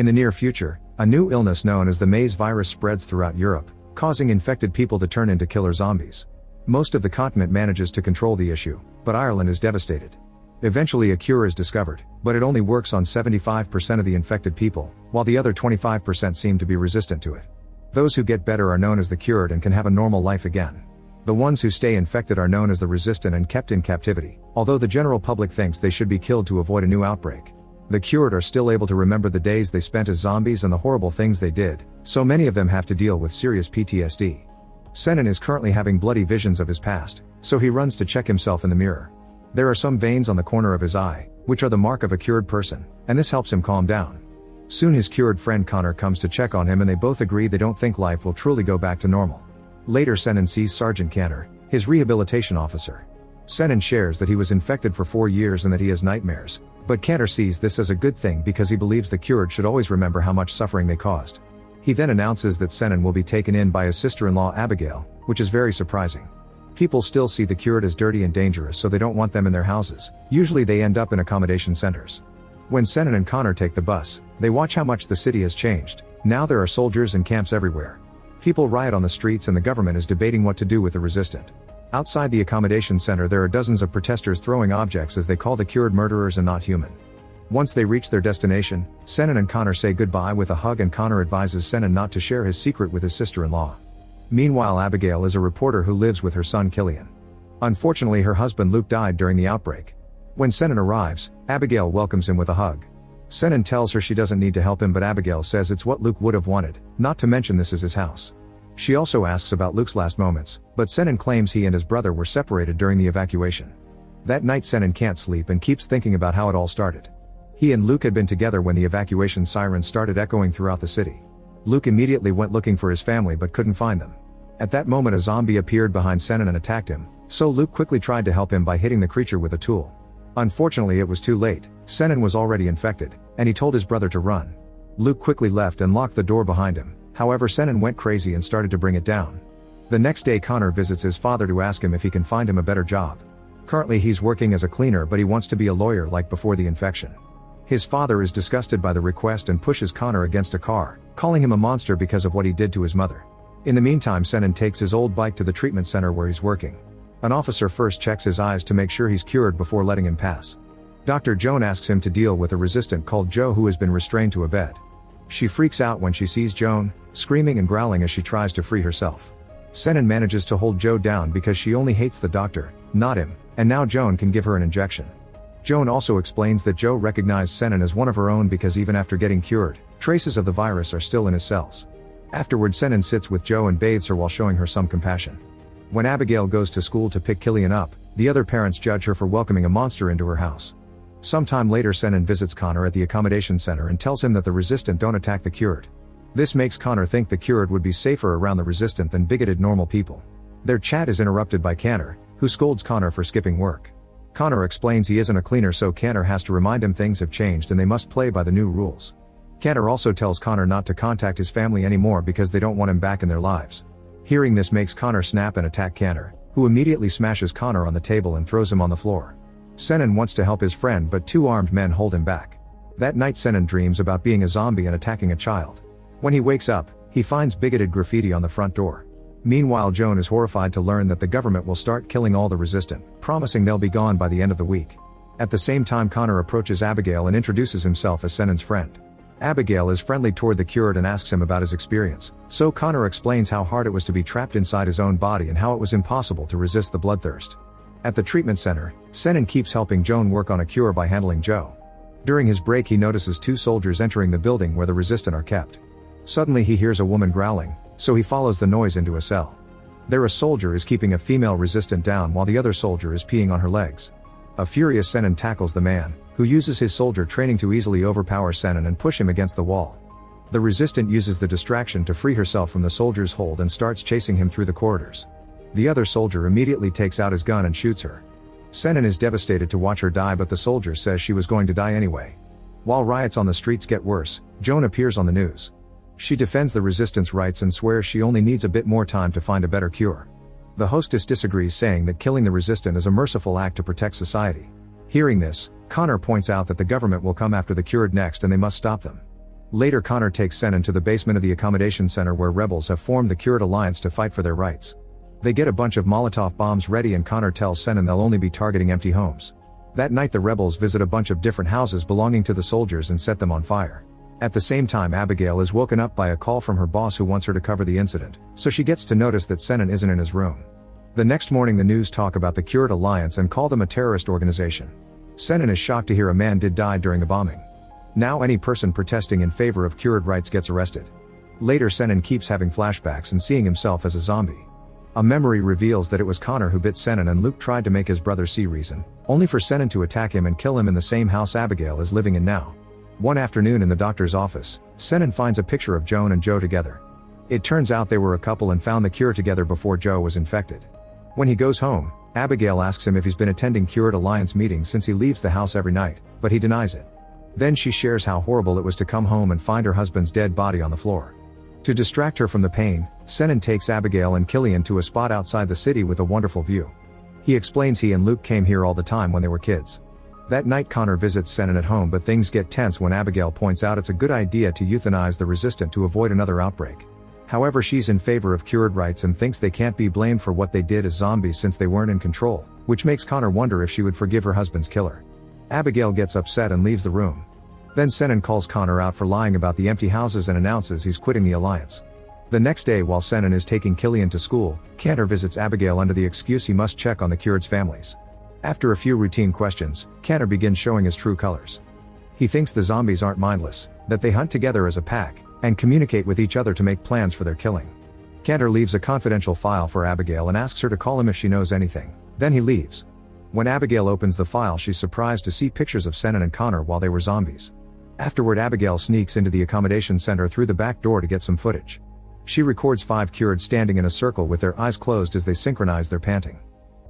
In the near future, a new illness known as the maize virus spreads throughout Europe, causing infected people to turn into killer zombies. Most of the continent manages to control the issue, but Ireland is devastated. Eventually a cure is discovered, but it only works on 75% of the infected people, while the other 25% seem to be resistant to it. Those who get better are known as the cured and can have a normal life again. The ones who stay infected are known as the resistant and kept in captivity, although the general public thinks they should be killed to avoid a new outbreak. The cured are still able to remember the days they spent as zombies and the horrible things they did, so many of them have to deal with serious PTSD. Senan is currently having bloody visions of his past, so he runs to check himself in the mirror. There are some veins on the corner of his eye, which are the mark of a cured person, and this helps him calm down. Soon his cured friend Connor comes to check on him and they both agree they don't think life will truly go back to normal. Later Senan sees Sergeant Cantor, his rehabilitation officer. Senan shares that he was infected for 4 years and that he has nightmares, but Cantor sees this as a good thing because he believes the cured should always remember how much suffering they caused. He then announces that Senan will be taken in by his sister-in-law Abigail, which is very surprising. People still see the cured as dirty and dangerous, so they don't want them in their houses. Usually they end up in accommodation centers. When Senan and Connor take the bus, they watch how much the city has changed. Now there are soldiers and camps everywhere. People riot on the streets and the government is debating what to do with the resistant. Outside the accommodation center there are dozens of protesters throwing objects as they call the cured murderers and not human. Once they reach their destination, Senan and Connor say goodbye with a hug and Connor advises Senan not to share his secret with his sister-in-law. Meanwhile Abigail is a reporter who lives with her son Killian. Unfortunately her husband Luke died during the outbreak. When Senan arrives, Abigail welcomes him with a hug. Senan tells her she doesn't need to help him, but Abigail says it's what Luke would have wanted, not to mention this is his house. She also asks about Luke's last moments, but Senan claims he and his brother were separated during the evacuation. That night Senan can't sleep and keeps thinking about how it all started. He and Luke had been together when the evacuation sirens started echoing throughout the city. Luke immediately went looking for his family but couldn't find them. At that moment a zombie appeared behind Senan and attacked him, so Luke quickly tried to help him by hitting the creature with a tool. Unfortunately it was too late. Senan was already infected, and he told his brother to run. Luke quickly left and locked the door behind him, however Senan went crazy and started to bring it down. The next day Connor visits his father to ask him if he can find him a better job. Currently he's working as a cleaner but he wants to be a lawyer like before the infection. His father is disgusted by the request and pushes Connor against a car, calling him a monster because of what he did to his mother. In the meantime Senan takes his old bike to the treatment center where he's working. An officer first checks his eyes to make sure he's cured before letting him pass. Dr. Joan asks him to deal with a resistant called Joe who has been restrained to a bed. She freaks out when she sees Joan, screaming and growling as she tries to free herself. Senan manages to hold Joe down because she only hates the doctor, not him, and now Joan can give her an injection. Joan also explains that Joe recognized Senan as one of her own because even after getting cured, traces of the virus are still in his cells. Afterward Senan sits with Joe and bathes her while showing her some compassion. When Abigail goes to school to pick Killian up, the other parents judge her for welcoming a monster into her house. Sometime later Senan visits Connor at the accommodation center and tells him that the resistant don't attack the cured. This makes Connor think the cured would be safer around the resistant than bigoted normal people. Their chat is interrupted by Cantor, who scolds Connor for skipping work. Connor explains he isn't a cleaner, so Cantor has to remind him things have changed and they must play by the new rules. Cantor also tells Connor not to contact his family anymore because they don't want him back in their lives. Hearing this makes Connor snap and attack Cantor, who immediately smashes Connor on the table and throws him on the floor. Senan wants to help his friend but two armed men hold him back. That night Senan dreams about being a zombie and attacking a child. When he wakes up, he finds bigoted graffiti on the front door. Meanwhile Joan is horrified to learn that the government will start killing all the resistant, promising they'll be gone by the end of the week. At the same time Connor approaches Abigail and introduces himself as Senan's friend. Abigail is friendly toward the cured and asks him about his experience, so Connor explains how hard it was to be trapped inside his own body and how it was impossible to resist the bloodthirst. At the treatment center, Senan keeps helping Joan work on a cure by handling Joe. During his break he notices two soldiers entering the building where the resistant are kept. Suddenly he hears a woman growling, so he follows the noise into a cell. There a soldier is keeping a female resistant down while the other soldier is peeing on her legs. A furious Senan tackles the man, who uses his soldier training to easily overpower Senan and push him against the wall. The resistant uses the distraction to free herself from the soldier's hold and starts chasing him through the corridors. The other soldier immediately takes out his gun and shoots her. Senan is devastated to watch her die, but the soldier says she was going to die anyway. While riots on the streets get worse, Joan appears on the news. She defends the resistance rights and swears she only needs a bit more time to find a better cure. The hostess disagrees, saying that killing the resistant is a merciful act to protect society. Hearing this, Connor points out that the government will come after the cured next and they must stop them. Later Connor takes Senan to the basement of the accommodation center where rebels have formed the Cured Alliance to fight for their rights. They get a bunch of Molotov bombs ready and Connor tells Senan they'll only be targeting empty homes. That night the rebels visit a bunch of different houses belonging to the soldiers and set them on fire. At the same time Abigail is woken up by a call from her boss who wants her to cover the incident, so she gets to notice that Senan isn't in his room. The next morning the news talk about the Cured Alliance and call them a terrorist organization. Senan is shocked to hear a man did die during the bombing. Now any person protesting in favor of cured rights gets arrested. Later Senan keeps having flashbacks and seeing himself as a zombie. A memory reveals that it was Connor who bit Senan and Luke tried to make his brother see reason, only for Senan to attack him and kill him in the same house Abigail is living in now. One afternoon in the doctor's office, Senan finds a picture of Joan and Joe together. It turns out they were a couple and found the cure together before Joe was infected. When he goes home, Abigail asks him if he's been attending Cured Alliance meetings since he leaves the house every night, but he denies it. Then she shares how horrible it was to come home and find her husband's dead body on the floor. To distract her from the pain, Senan takes Abigail and Killian to a spot outside the city with a wonderful view. He explains he and Luke came here all the time when they were kids. That night Connor visits Senan at home but things get tense when Abigail points out it's a good idea to euthanize the resistant to avoid another outbreak. However, she's in favor of cured rights and thinks they can't be blamed for what they did as zombies since they weren't in control, which makes Connor wonder if she would forgive her husband's killer. Abigail gets upset and leaves the room. Then Senan calls Connor out for lying about the empty houses and announces he's quitting the alliance. The next day while Senan is taking Killian to school, Connor visits Abigail under the excuse he must check on the cured's families. After a few routine questions, Connor begins showing his true colors. He thinks the zombies aren't mindless, that they hunt together as a pack, and communicate with each other to make plans for their killing. Connor leaves a confidential file for Abigail and asks her to call him if she knows anything, then he leaves. When Abigail opens the file she's surprised to see pictures of Senan and Connor while they were zombies. Afterward Abigail sneaks into the accommodation center through the back door to get some footage. She records 5 cured standing in a circle with their eyes closed as they synchronize their panting.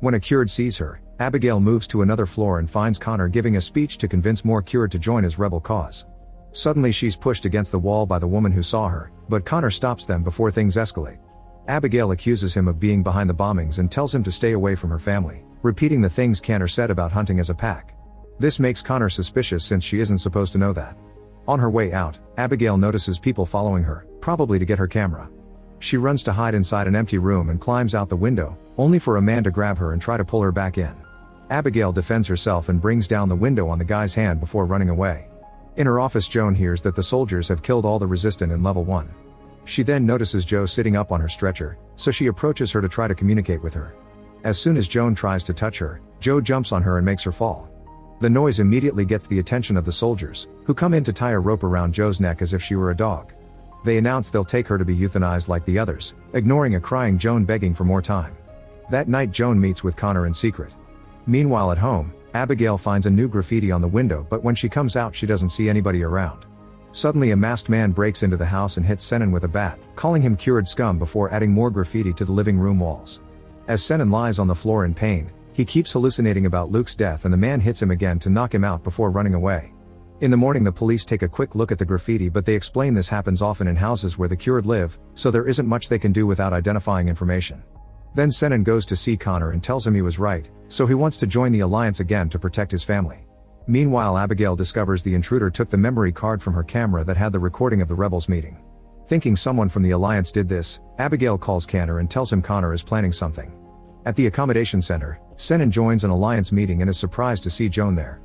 When a cured sees her, Abigail moves to another floor and finds Connor giving a speech to convince more cured to join his rebel cause. Suddenly she's pushed against the wall by the woman who saw her, but Connor stops them before things escalate. Abigail accuses him of being behind the bombings and tells him to stay away from her family, repeating the things Connor said about hunting as a pack. This makes Connor suspicious since she isn't supposed to know that. On her way out, Abigail notices people following her, probably to get her camera. She runs to hide inside an empty room and climbs out the window, only for a man to grab her and try to pull her back in. Abigail defends herself and brings down the window on the guy's hand before running away. In her office Joan hears that the soldiers have killed all the resistant in level 1. She then notices Joe sitting up on her stretcher, so she approaches her to try to communicate with her. As soon as Joan tries to touch her, Joe jumps on her and makes her fall. The noise immediately gets the attention of the soldiers, who come in to tie a rope around Joe's neck as if she were a dog. They announce they'll take her to be euthanized like the others, ignoring a crying Joan begging for more time. That night Joan meets with Connor in secret. Meanwhile at home, Abigail finds a new graffiti on the window but when she comes out she doesn't see anybody around. Suddenly a masked man breaks into the house and hits Senan with a bat, calling him cured scum before adding more graffiti to the living room walls. As Senan lies on the floor in pain, he keeps hallucinating about Luke's death and the man hits him again to knock him out before running away. In the morning the police take a quick look at the graffiti but they explain this happens often in houses where the cured live, so there isn't much they can do without identifying information. Then Senan goes to see Connor and tells him he was right, so he wants to join the alliance again to protect his family. Meanwhile Abigail discovers the intruder took the memory card from her camera that had the recording of the rebels meeting. Thinking someone from the alliance did this, Abigail calls Connor and tells him Connor is planning something. At the accommodation center, Senan joins an alliance meeting and is surprised to see Joan there.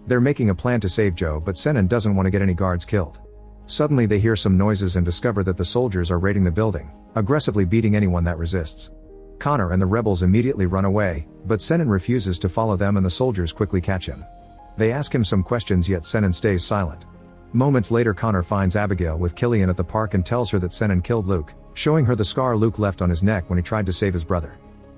They're making a plan to save Joe but Senan doesn't want to get any guards killed. Suddenly they hear some noises and discover that the soldiers are raiding the building, aggressively beating anyone that resists. Connor and the rebels immediately run away, but Senan refuses to follow them and the soldiers quickly catch him. They ask him some questions yet Senan stays silent. Moments later Connor finds Abigail with Killian at the park and tells her that Senan killed Luke, showing her the scar Luke left on his neck when he tried to save his brother.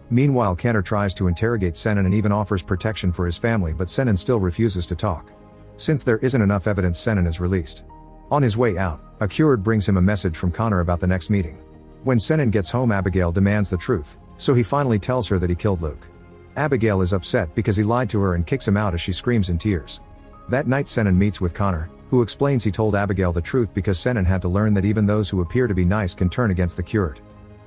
Meanwhile Connor tries to interrogate Senan and even offers protection for his family but Senan still refuses to talk. Since there isn't enough evidence Senan is released. On his way out, a cured brings him a message from Connor about the next meeting. When Senan gets home Abigail demands the truth, so he finally tells her that he killed Luke. Abigail is upset because he lied to her and kicks him out as she screams in tears. That night Senan meets with Connor, who explains he told Abigail the truth because Senan had to learn that even those who appear to be nice can turn against the cured.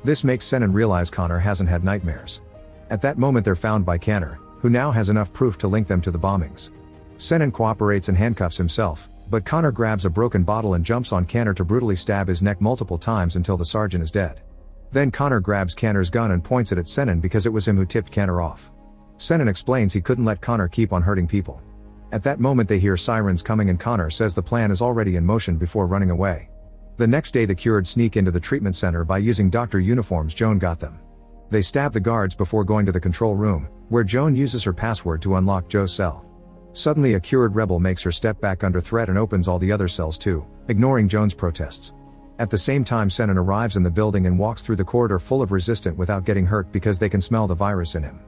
This makes Senan realize Connor hasn't had nightmares. At that moment they're found by Connor, who now has enough proof to link them to the bombings. Senan cooperates and handcuffs himself, But Connor grabs a broken bottle and jumps on Connor to brutally stab his neck multiple times until the sergeant is dead. Then Connor grabs Connor's gun and points it at Senan because it was him who tipped Connor off. Senan explains he couldn't let Connor keep on hurting people. At that moment they hear sirens coming and Connor says the plan is already in motion before running away. The next day the cured sneak into the treatment center by using doctor uniforms Joan got them. They stab the guards before going to the control room, where Joan uses her password to unlock Joe's cell. Suddenly a cured rebel makes her step back under threat and opens all the other cells too, ignoring Joan's protests. At the same time Senan arrives in the building and walks through the corridor full of resistant without getting hurt because they can smell the virus in him.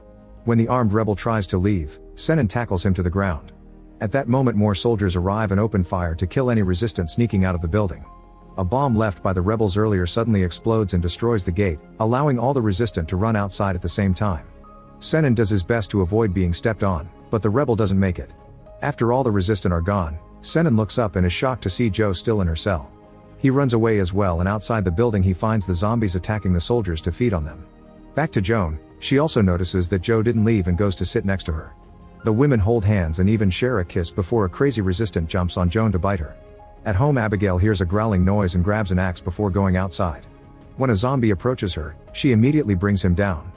When the armed rebel tries to leave, Senan tackles him to the ground. At that moment more soldiers arrive and open fire to kill any resistant sneaking out of the building. A bomb left by the rebels earlier suddenly explodes and destroys the gate, allowing all the resistant to run outside at the same time. Senan does his best to avoid being stepped on, but the rebel doesn't make it. After all the resistant are gone, Senan looks up and is shocked to see Joe still in her cell. He runs away as well and outside the building he finds the zombies attacking the soldiers to feed on them. Back to Joan, she also notices that Joe didn't leave and goes to sit next to her. The women hold hands and even share a kiss before a crazy resistant jumps on Joan to bite her. At home Abigail hears a growling noise and grabs an axe before going outside. When a zombie approaches her, she immediately brings him down.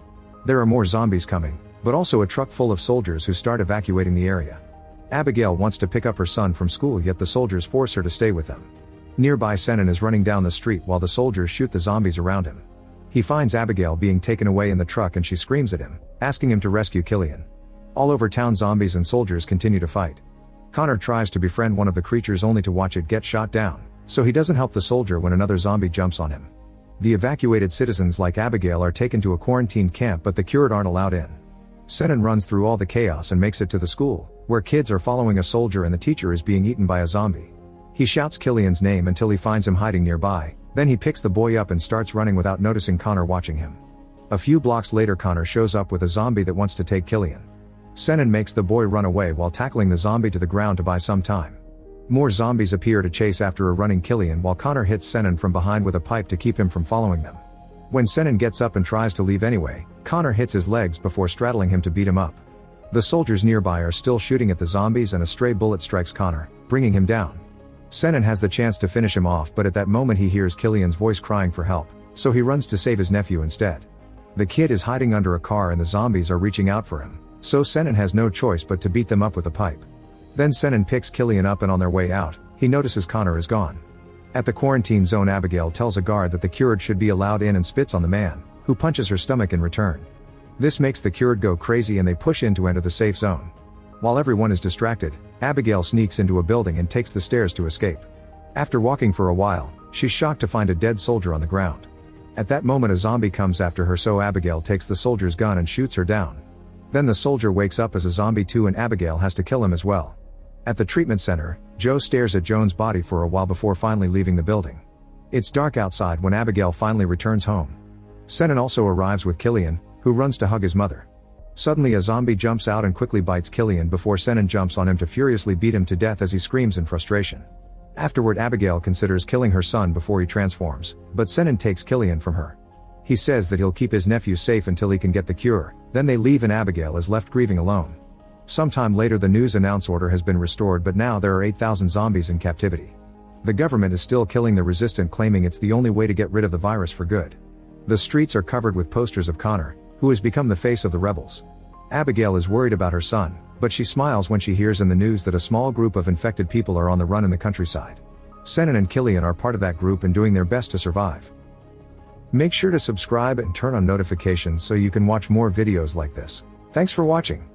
There are more zombies coming, but also a truck full of soldiers who start evacuating the area. Abigail wants to pick up her son from school yet the soldiers force her to stay with them. Nearby Senan is running down the street while the soldiers shoot the zombies around him. He finds Abigail being taken away in the truck and she screams at him, asking him to rescue Killian. All over town zombies and soldiers continue to fight. Connor tries to befriend one of the creatures only to watch it get shot down, so he doesn't help the soldier when another zombie jumps on him. The evacuated citizens like Abigail are taken to a quarantine camp but the cured aren't allowed in. Senan runs through all the chaos and makes it to the school, where kids are following a soldier and the teacher is being eaten by a zombie. He shouts Killian's name until he finds him hiding nearby, then he picks the boy up and starts running without noticing Connor watching him. A few blocks later Connor shows up with a zombie that wants to take Killian. Senan makes the boy run away while tackling the zombie to the ground to buy some time. More zombies appear to chase after a running Killian while Connor hits Senan from behind with a pipe to keep him from following them. When Senan gets up and tries to leave anyway, Connor hits his legs before straddling him to beat him up. The soldiers nearby are still shooting at the zombies and a stray bullet strikes Connor, bringing him down. Senan has the chance to finish him off but at that moment he hears Killian's voice crying for help, so he runs to save his nephew instead. The kid is hiding under a car and the zombies are reaching out for him, so Senan has no choice but to beat them up with a pipe. Then Senan picks Killian up and on their way out, he notices Connor is gone. At the quarantine zone Abigail tells a guard that the cured should be allowed in and spits on the man, who punches her stomach in return. This makes the cured go crazy and they push in to enter the safe zone. While everyone is distracted, Abigail sneaks into a building and takes the stairs to escape. After walking for a while, she's shocked to find a dead soldier on the ground. At that moment a zombie comes after her so Abigail takes the soldier's gun and shoots her down. Then the soldier wakes up as a zombie too and Abigail has to kill him as well. At the treatment center, Joe stares at Joan's body for a while before finally leaving the building. It's dark outside when Abigail finally returns home. Senan also arrives with Killian, who runs to hug his mother. Suddenly a zombie jumps out and quickly bites Killian before Senan jumps on him to furiously beat him to death as he screams in frustration. Afterward Abigail considers killing her son before he transforms, but Senan takes Killian from her. He says that he'll keep his nephew safe until he can get the cure, then they leave and Abigail is left grieving alone. Sometime later the news announce order has been restored but now there are 8,000 zombies in captivity. The government is still killing the resistant claiming it's the only way to get rid of the virus for good. The streets are covered with posters of Connor, who has become the face of the rebels. Abigail is worried about her son, but she smiles when she hears in the news that a small group of infected people are on the run in the countryside. Senan and Killian are part of that group and doing their best to survive. Make sure to subscribe and turn on notifications so you can watch more videos like this. Thanks for watching.